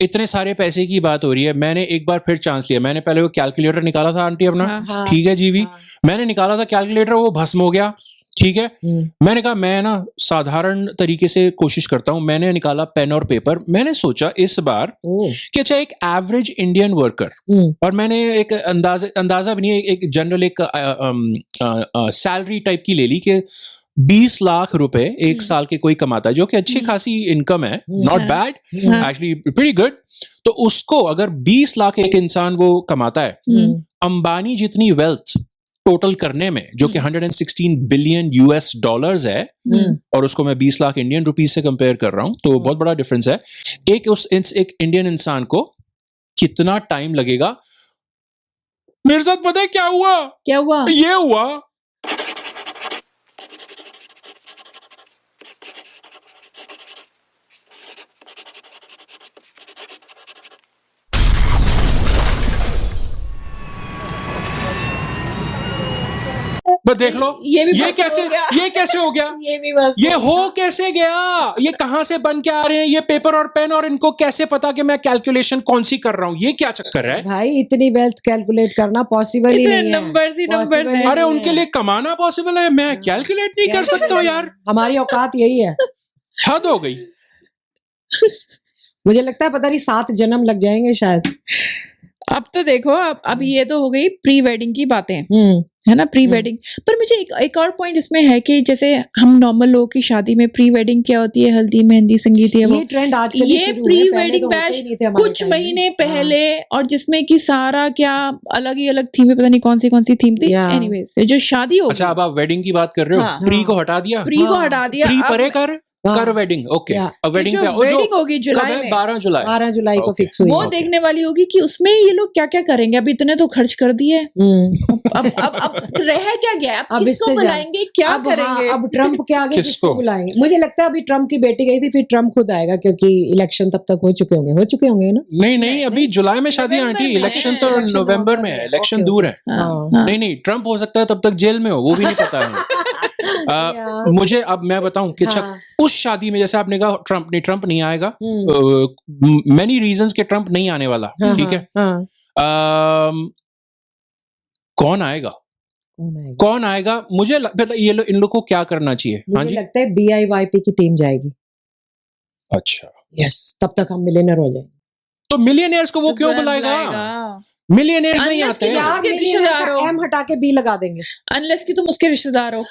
इतने सारे पैसे की बात हो रही है। मैंने एक बार फिर चांस लिया। मैंने पहले वो कैलकुलेटर निकाला था आंटी अपना, ठीक है जी भी, मैंने निकाला था कैलकुलेटर, वो भस्म हो गया, ठीक है। मैंने कहा मैं ना साधारण तरीके से कोशिश करता हूं। मैंने निकाला पेन और पेपर। मैंने सोचा इस बार कि अच्छा एक एवरेज इंडियन वर्कर, और मैंने एक अंदाजा भी नहीं, एक जनरल एक सैलरी टाइप की ले ली कि 20 लाख रुपए एक साल के कोई कमाता है, जो कि अच्छी खासी इनकम है, not bad, actually pretty good. तो उसको अगर 20 लाख एक इंसान वो कमाता है, अंबानी जितनी वेल्थ टोटल करने में, जो कि 116 बिलियन US डॉलर्स है, और उसको मैं 20 लाख इंडियन रुपीज से कंपेयर कर रहा हूं, तो बहुत बड़ा डिफरेंस है। एक इंडियन इंसान को कितना टाइम लगेगा। मेरे साथ पता है क्या हुआ? ये हुआ बस देख लो, ये कैसे हो गया, ये भी बस ये हो कैसे गया, ये कहां से बन के आ रहे हैं ये पेपर और पेन, और इनको कैसे पता कि मैं कैलकुलेशन कौन सी कर रहा हूं? ये क्या चक्कर है भाई? इतनी वेल्थ कैलकुलेट करना पॉसिबल ही नहीं है। नंबर्स ही नंबर्स हैं। अरे उनके लिए कमाना पॉसिबल है, मैं कैलकुलेट नहीं कर सकता हूं यार। हमारी औकात यही है। हद हो गई। मुझे लगता है पता नहीं 7 जन्म लग जाएंगे शायद। अब तो देखो, अब ये तो हो गई प्री वेडिंग की बातें, है ना, प्री वेडिंग। पर मुझे एक और पॉइंट इसमें है कि जैसे हम नॉर्मल लोगों की शादी में प्री वेडिंग क्या होती है, हल्दी मेहंदी संगीत, है वो ये ट्रेंड आजकल ये प्री वेडिंग बैच कुछ महीने पहले, और जिसमें कि सारा क्या अलग ही अलग थीम, पता नहीं कौन सी थीम थी। एनीवेज जो शादी हो, अच्छा अब आप वेडिंग की बात कर रहे हो, प्री को हटा दिया, प्री को हटा दिया, प्री परे कर हाँ। कर वेडिंग, ओके, Yeah. वेडिंग पे वेडिंग होगी कब जुलाई है? में 12 जुलाई। 12 जुलाई को Okay. फिक्स हुई वो है। देखने वाली होगी कि उसमें ये लोग क्या क्या करेंगे। अब इतने तो खर्च कर दिए, अब रह क्या गया, अब अब किसको इससे बुलाएंगे, क्या अब हाँ, करेंगे। अब ट्रम्प के आगे किसको? किसको बुलाएंगे? मुझे लगता है अभी ट्रम्प की बेटी गई थी, फिर ट्रम्प खुद आएगा, क्योंकि इलेक्शन तब तक हो चुके होंगे ना। नहीं, अभी जुलाई में शादी नवंबर आंटी, में इलेक्शन है। तो Election नवंबर नवंबर में है, में। इलेक्शन Okay, दूर है। हाँ, हाँ। हाँ। नहीं, ट्रम्प हो सकता है तब तक जेल में हो, वो भी नहीं पता है। Yeah. मुझे अब मैं बताऊं कि अच्छा हाँ। उस शादी में जैसे आपने कहा ट्रम्प नहीं आएगा, हम्म। मेनी रीजंस के ट्रम्प नहीं आने वाला, हाँ, ठीक है। हाँ। कौन आएगा? कौन आएगा? कौन आएगा? मतलब इन लोग को क्या करना चाहिए? हाँ मुझे जी, लगता है BIYP की टीम जाएगी। अच्छा, यस, तब तक हम मिलियनर हो जाएंगे। तो मिलियनियर्स को वो तो क्यों बुलाएगा? मिलियनियर्स नहीं Unless आते कि हैं। यार, उसके millionaire रिश्तेदार का हो। M हटा के B लगा देंगे। अनलेस कि तुम उसके रिश्तेदार हो,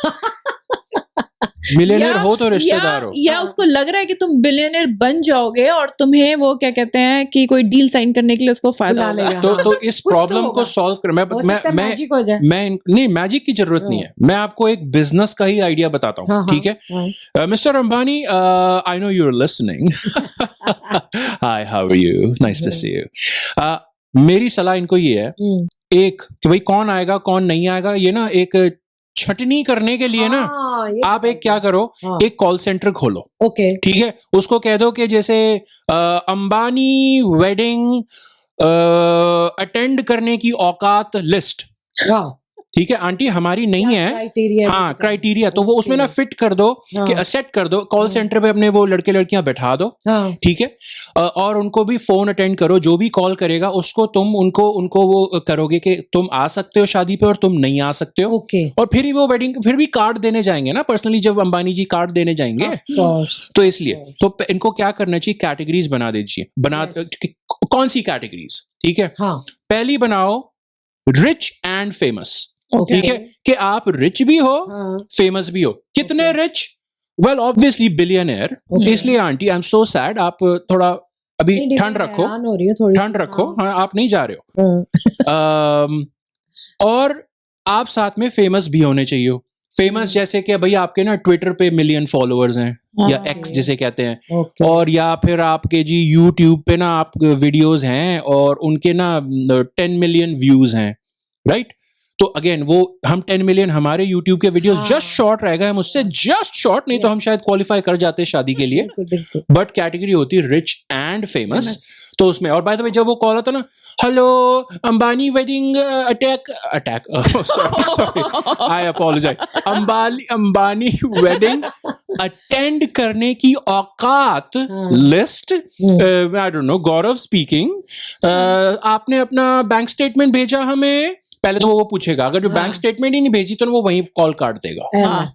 मिलियनियर हो तो रिश्तेदार हो। या उसको लग रहा है कि तुम बिलियनर बन जाओगे और तुम्हें वो क्या कहते हैं कि कोई डील साइन करने के लिए उसको फायदा बुला होगा। लेगा। तो इस कुछ तो प्रॉब्लम को होगा। सॉल्व कर हो सकता है मैजिक हो जाए। नहीं, मैजिक की जरूरत नहीं है। मैं आपको एक बिजनेस का ही आइडिया बताता हूँ, हाँ, ठीक है। हाँ। Mister Ambani, I know you are listening. Hi, how are you? Nice to see you. मेरी सलाह इनको ये है, एक कि भाई कौन आएगा कौन नहीं आएगा, ये ना एक छटनी करने के लिए ना हाँ, ये आप एक क्या करो, हाँ। एक कॉल सेंटर खोलो, ओके। ठीक है। उसको कह दो कि जैसे अंबानी वेडिंग अटेंड करने की औकात लिस्ट, वाह, ठीक है आंटी, हमारी नहीं है। क्राइटेरिया। हाँ, क्राइटेरिया तो वो उसमें ना फिट कर दो, कि हाँ। सेट कर दो, कॉल सेंटर पे अपने वो लड़के लड़कियां बैठा दो, हाँ। ठीक है। और उनको भी फोन अटेंड करो, जो भी कॉल करेगा उसको तुम उनको वो करोगे कि तुम आ सकते हो शादी पे और तुम नहीं आ सकते हो। ओके। और फिर ही वो वेडिंग, फिर भी कार्ड देने जाएंगे ना पर्सनली, जब अंबानी जी कार्ड देने जाएंगे। Of course. तो इसलिए तो इनको क्या करना चाहिए, कैटेगरीज बना दीजिए, कौन सी कैटेगरीज, ठीक है। हाँ। पहली बनाओ रिच एंड फेमस, ओके। ठीक है, कि आप रिच भी हो, हाँ। फेमस भी हो। कितने रिच? Well obviously billionaire. इसलिए aunty, I am so sad, आप थोड़ा अभी नहीं, ठंड मैं रखो, हैरान हो रही हूँ थोड़ी। ठंड रखो। हाँ, आप नहीं जा रहे हो। हाँ। और आप साथ में फेमस भी होने चाहिए। फेमस जैसे कि भाई आपके ना ट्विटर पे मिलियन फॉलोअर्स हैं, या एक्स जिसे कहते हैं, ओके। और या फिर आपके जी यूट्यूब पे ना आप वीडियोस हैं और उनके ना 10 मिलियन व्यूज हैं, राइट। तो अगेन वो हम 10 मिलियन हमारे यूट्यूब के वीडियोस हाँ। जस्ट शॉर्ट रह गए, हम उससे जस्ट शॉर्ट, नहीं तो हम शायद क्वालिफाई कर जाते शादी के लिए। बिल्कुल, बिल्कुल। बट कैटेगरी होती है रिच एंड फेमस। तो उसमें, और बाय द वे जब वो कॉल आता ना, hello Ambani wedding attack sorry I apologise, Ambani wedding attend करने की औकात list, I don't know, Gaurav speaking, आपने अपना बैंक स्टेटमेंट भेजा हमें। पहले तो वो पूछेगा, अगर जो बैंक स्टेटमेंट ही नहीं भेजी तो वो वहीं कॉल काट देगा। हाँ,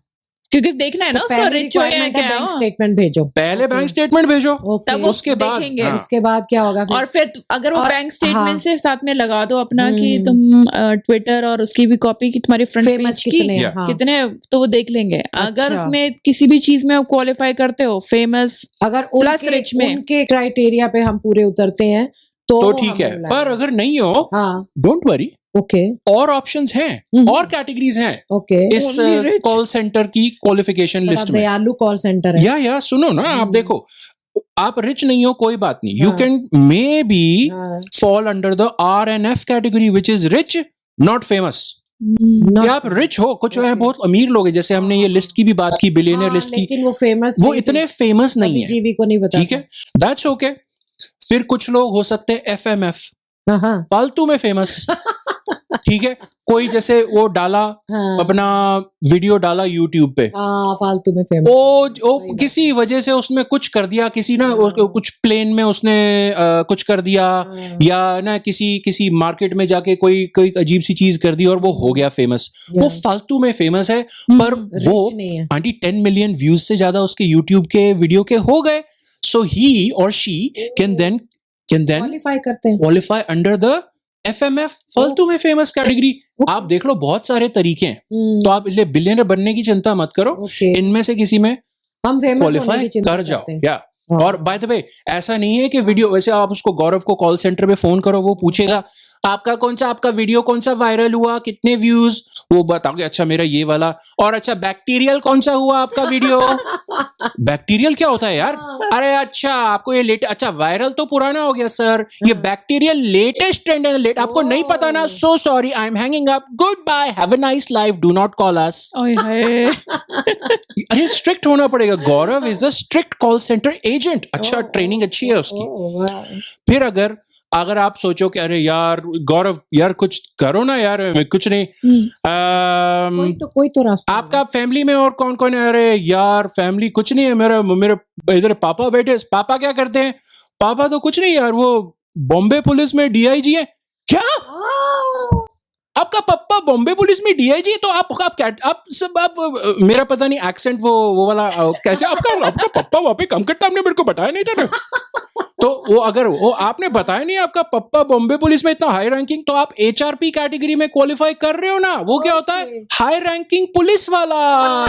क्योंकि देखना है ना उसका रिच हो या क्या बैंक हो। स्टेटमेंट भेजो। पहले बैंक स्टेटमेंट भेजो, ओके। तब वो उसके बाद देखेंगे। हाँ। उसके बाद क्या होगा फिर? और फिर अगर वो और- बैंक स्टेटमेंट हाँ। से साथ में लगा दो अपना कि तुम ट्विटर और उसकी भी कॉपी की, तुम्हारी फ्रंट फेमस पेज की कितने हैं? Yeah. हाँ। कितने, तो वो देख लेंगे। अगर अच्छा। उसमें किसी भी चीज में आप क्वालिफाई करते हो, फेमस अगर प्लस रिच में, उनके क्राइटेरिया पे हम पूरे उतरते हैं तो तो वो ठीक हमें है। बुलाएंगे। पर अगर नहीं हो, हाँ। Don't worry, okay. और ऑप्शंस हैं, हम्म। और कैटेगरीज हैं ओके। इस Only rich. कॉल सेंटर की क्वालिफिकेशन बड़ा लिस्ट में। दयालु कॉल सेंटर है। या सुनो ना, आप देखो, आप रिच नहीं हो कोई बात नहीं, यू हाँ। कैन मे बी हाँ। Fall under the RNF category which is rich not famous. Not या आप रिच हो, कुछ है बहुत अमीर लोग हैं, जैसे हमने ये लिस्ट की भी बात की, बिलियनर हाँ, लिस्ट की, लेकिन वो फेमस वो इतने फेमस नहीं है, जीवी को नहीं बता। ठीक है, दैट्स ओके। फिर कुछ लोग हो सकते हैं FMF, हाँ, हाँ, फालतू में फेमस, ठीक है। कोई जैसे वो डाला, हाँ। अपना वीडियो डाला यूट्यूब पे, हाँ, फालतू में फेमस। वो किसी वजह से उसमें कुछ कर दिया, किसी ना उसको कुछ प्लेन में उसने कुछ कर दिया, या ना किसी मार्केट में जाके कोई अजीब सी चीज कर दी और वो हो गया फेमस। वो फालतू में फेमस है, पर वो नहीं है। आंटी 10 मिलियन व्यूज से ज्यादा उसके यूट्यूब के वीडियो के हो गए, सो ही और शी कैन देन क्वालिफाई करते हैं। क्वालिफाई अंडर द FMF, फालतू में फेमस कैटेगरी। आप देख लो, बहुत सारे तरीके हैं, तो आप इसलिए बिलियनर बनने की चिंता मत करो, ओके। इनमें से किसी में हम फेमस होने की क्वालिफाई चिंता कर जाओ। करते हैं। या और बाय द वे, ऐसा नहीं है कि वीडियो, वैसे आप उसको गौरव को कॉल सेंटर पे फोन करो, वो पूछेगा आपका वीडियो कौन सा वायरल हुआ, कितने व्यूज, वो बताओगे अच्छा मेरा ये वाला, और अच्छा बैक्टीरियल कौन सा हुआ आपका वीडियो, बैक्टीरियल क्या होता है यार? अरे अच्छा, आपको ये अच्छा वायरल तो पुराना हो गया सर, ये बैक्टीरियल लेटेस्ट ट्रेंड है। आपको नहीं पता ना? So sorry, I am hanging up, good bye, have a nice life, do not call us. ओए हाय। अरे स्ट्रिक्ट होना पड़ेगा। Gaurav is a strict call centre agent. अच्छा, ट्रेनिंग अच्छी है उसकी। फिर अगर आप सोचो कि अरे यार गौरव यार कुछ करो ना यार, कुछ नहीं, कोई तो रास्ता आपका फैमिली में और कौन कौन है? अरे यार फैमिली कुछ नहीं है, मेरे इधर पापा बैठे। पापा क्या करते हैं? पापा तो कुछ नहीं यार, वो बॉम्बे पुलिस में डीआईजी है। क्या आपका पापा बॉम्बे पुलिस में डीआईजी है? तो आप मेरा पता नहीं एक्सेंट वो वाला कैसे आपका पापा वहां पे काम करता, आपने मेरे को बताया नहीं था ना। तो वो आपने बताया नहीं आपका पापा बॉम्बे पुलिस में इतना हाई रैंकिंग, तो आप एचआरपी कैटेगरी में क्वालिफाई कर रहे हो ना। वो क्या होता है? हाई रैंकिंग पुलिस वाला।